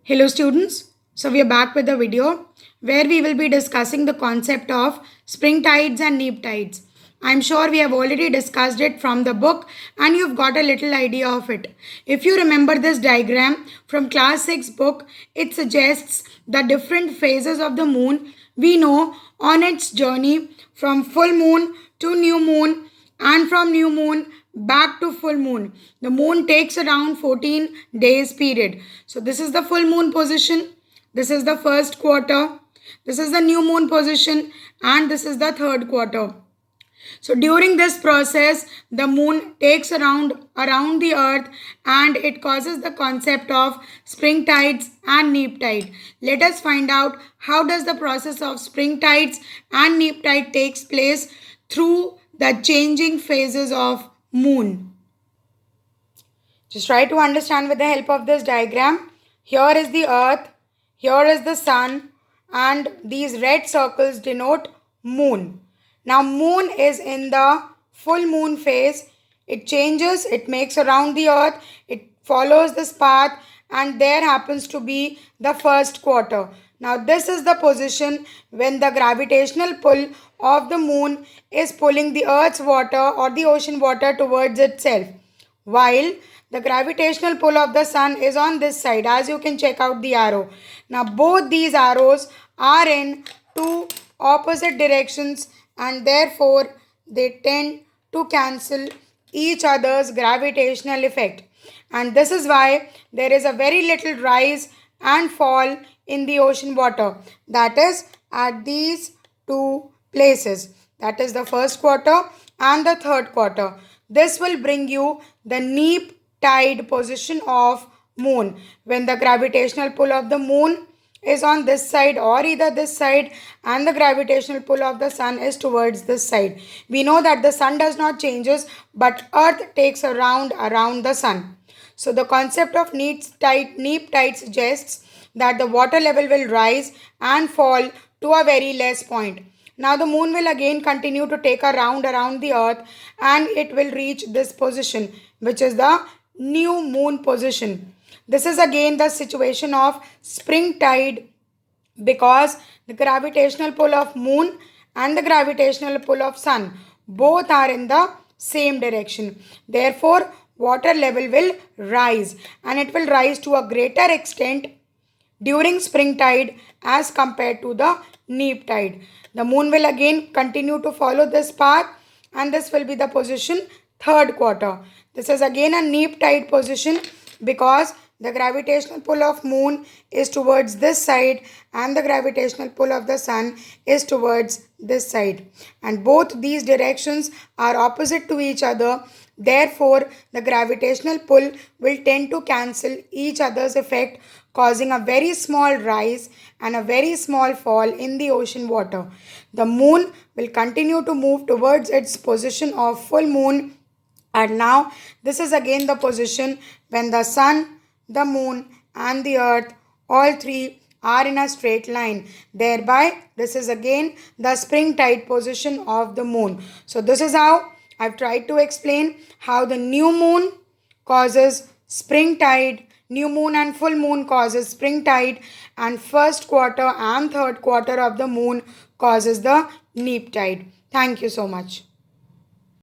Hello students, so we are back with a video where we will be discussing the concept of spring tides and neap tides. I'm sure we have already discussed it from the book and you've got a little idea of it. If you remember this diagram from class 6 book, it suggests the different phases of the moon we know on its journey from full moon to new moon and from new moon back to full moon. The moon takes around 14 days period. So this is the full moon position. This is the first quarter. This is the new moon position and this is the third quarter. So during this process, the moon takes around the earth and it causes the concept of spring tides and neap tide. Let us find out how does the process of spring tides and neap tide takes place through the changing phases of moon. Just try to understand with the help of this diagram. Here is the earth, here is the sun, and these red circles denote moon. Now moon is in the full moon phase. It changes, it makes around the earth, it follows this path, and there happens to be the first quarter. Now this is the position when the gravitational pull of the moon is pulling the earth's water or the ocean water towards itself, while the gravitational pull of the sun is on this side, as you can check out the arrow. Now both these arrows are in two opposite directions and therefore they tend to cancel each other's gravitational effect. And this is why there is a very little rise and fall in the ocean water, that is at these two places, that is the first quarter and the third quarter. This will bring you the neap tide position of moon when the gravitational pull of the moon is on this side or either this side and the gravitational pull of the sun is towards this side. We know that the sun does not changes but earth takes around the sun. So the concept of neap tide suggests that the water level will rise and fall to a very less point. Now the moon will again continue to take a round around the earth and it will reach this position, which is the new moon position. This is again the situation of spring tide because the gravitational pull of moon and the gravitational pull of sun both are in the same direction. Therefore, water level will rise and it will rise to a greater extent during spring tide as compared to the neap tide. The moon will again continue to follow this path and this will be the position third quarter. This is again a neap tide position because the gravitational pull of moon is towards this side and the gravitational pull of the sun is towards this side. And both these directions are opposite to each other. Therefore, the gravitational pull will tend to cancel each other's effect, causing a very small rise and a very small fall in the ocean water. The moon will continue to move towards its position of full moon, and now this is again the position when the sun, the moon and the earth, all three are in a straight line. Thereby, this is again the spring tide position of the moon. So this is how I've tried to explain how the new moon causes spring tide, new moon and full moon causes spring tide, and first quarter and third quarter of the moon causes the neap tide. Thank you so much.